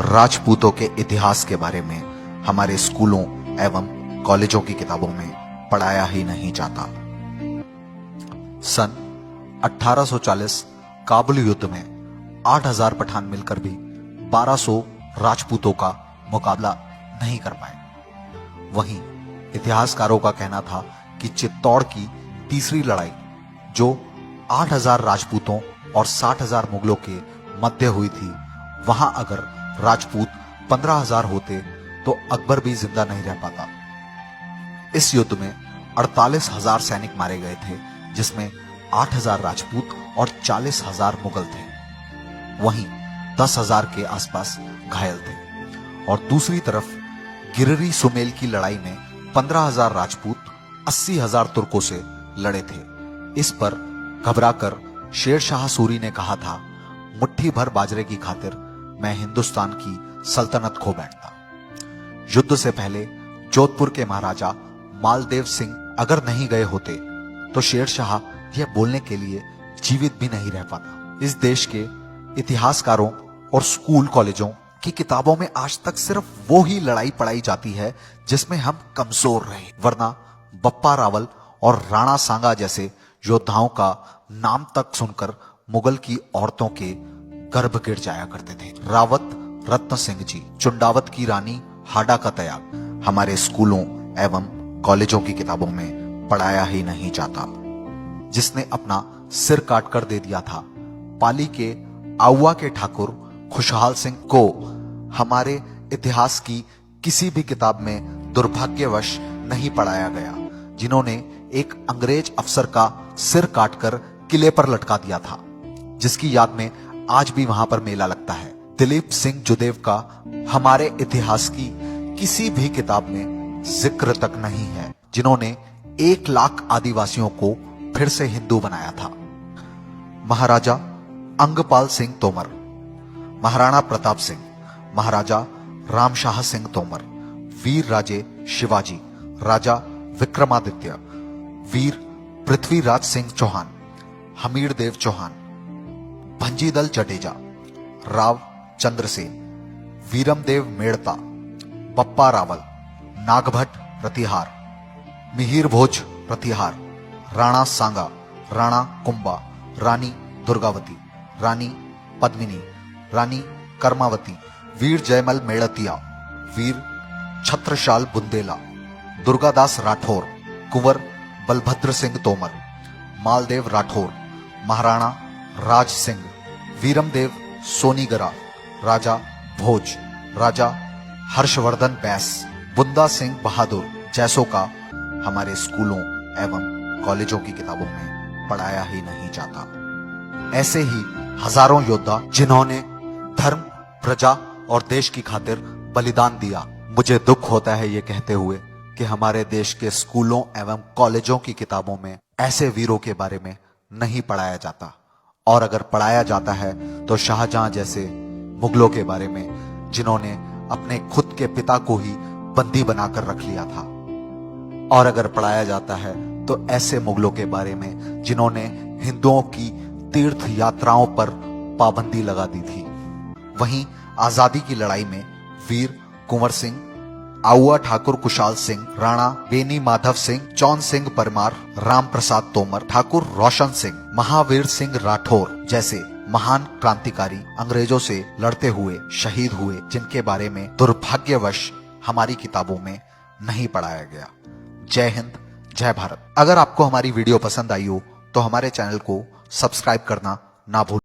राजपूतों के इतिहास के बारे में हमारे स्कूलों एवं कॉलेजों की किताबों में पढ़ाया ही नहीं जाता। सन 1840 काबुल युद्ध में 8000 पठान मिलकर भी 1200 राजपूतों का मुकाबला नहीं कर पाए। वहीं इतिहासकारों का कहना था कि चित्तौड़ की तीसरी लड़ाई जो 8000 राजपूतों और 60,000 मुगलों के मध्य हुई थी, वहां अगर राजपूत 15,000 होते तो अकबर भी जिंदा नहीं रह पाता। इस युद्ध में 48,000 सैनिक मारे गए थे, जिसमें 8,000 राजपूत और 40,000 मुगल थे। वहीं 10,000 के आसपास घायल थे और दूसरी तरफ गिरिरी सुमेल की लड़ाई में 15,000 राजपूत 80,000 तुर्कों से लड़े थे। इस पर घबराकर शेर शाह सूरी ने कहा था, मुट्ठी भर बाजरे की खातिर मैं हिंदुस्तान की सल्तनत खो बैठता। युद्ध से पहले जोधपुर के महाराजा मालदेव सिंह अगर नहीं गए होते तो शेर शाह यह बोलने के लिए जीवित भी नहीं रह पाता। इस देश के इतिहासकारों और स्कूल कॉलेजों की किताबों में आज तक सिर्फ वो ही लड़ाई पढ़ाई जाती है जिसमें हम कमजोर रहे, वरना बप्पा रावल और राणा सांगा जैसे योद्धाओं का नाम तक सुनकर मुगल की औरतों के गर्भ गिर जाया करते थे। रावत रत्न सिंह जी, चुंडावत की रानी हाडा का त्याग हमारे स्कूलों एवं कॉलेजों की किताबों में पढ़ाया ही नहीं जाता। जिसने अपना सिर काट कर दे दिया था, पाली के आउआ के ठाकुर खुशहाल सिंह को हमारे इतिहास की किसी भी किताब में दुर्भाग्यवश नहीं पढ़ाया गया, जिन्होंने एक अंग्रेज अफसर का सिर काटकर किले पर लटका दिया था, जिसकी याद में आज भी वहां पर मेला लगता है। दिलीप सिंह जुदेव का हमारे इतिहास की किसी भी किताब में जिक्र तक नहीं है, जिन्होंने 1 लाख आदिवासियों को फिर से हिंदू बनाया था। महाराजा अंगपाल सिंह तोमर, महाराणा प्रताप सिंह, महाराजा रामशाह सिंह तोमर, वीर राजे शिवाजी, राजा विक्रमादित्य, वीर पृथ्वीराज सिंह चौहान, हमीर देव चौहान, भंजीदल जडेजा, राव चंद्रसेन, वीरमदेव मेड़ता, पप्पा रावल, नागभट्ट प्रतिहार, मिहिर भोज प्रतिहार, राणा सांगा, राणा कुंभा, रानी दुर्गावती, रानी पद्मिनी, रानी कर्मावती, वीर जयमल मेड़तिया, वीर छत्रशाल बुंदेला, दुर्गादास राठौर, कुंवर बलभद्र सिंह तोमर, मालदेव राठौर, महाराणा राज सिंह, वीरमदेव सोनीगरा, राजा भोज, राजा हर्षवर्धन बैस, बुंदा सिंह बहादुर जैसों का हमारे स्कूलों एवं कॉलेजों की किताबों में पढ़ाया ही नहीं जाता। ऐसे ही हजारों योद्धा जिन्होंने धर्म, प्रजा और देश की खातिर बलिदान दिया। मुझे दुख होता है ये कहते हुए कि हमारे देश के स्कूलों एवं कॉलेजों की किताबों में ऐसे वीरों के बारे में नहीं पढ़ाया जाता, और अगर पढ़ाया जाता है तो शाहजहां जैसे मुगलों के बारे में, जिन्होंने अपने खुद के पिता को ही बंदी बनाकर रख लिया था। और अगर पढ़ाया जाता है तो ऐसे मुगलों के बारे में जिन्होंने हिंदुओं की तीर्थ यात्राओं पर पाबंदी लगा दी थी। वहीं आजादी की लड़ाई में वीर कुंवर सिंह, आउआ ठाकुर कुशाल सिंह, राणा बेनी माधव सिंह, चौन सिंह परमार, राम प्रसाद तोमर, ठाकुर रोशन सिंह, महावीर सिंह राठौर जैसे महान क्रांतिकारी अंग्रेजों से लड़ते हुए शहीद हुए, जिनके बारे में दुर्भाग्यवश हमारी किताबों में नहीं पढ़ाया गया। जय हिंद, जय भारत। अगर आपको हमारी वीडियो पसंद आई हो तो हमारे चैनल को सब्सक्राइब करना ना भूलें।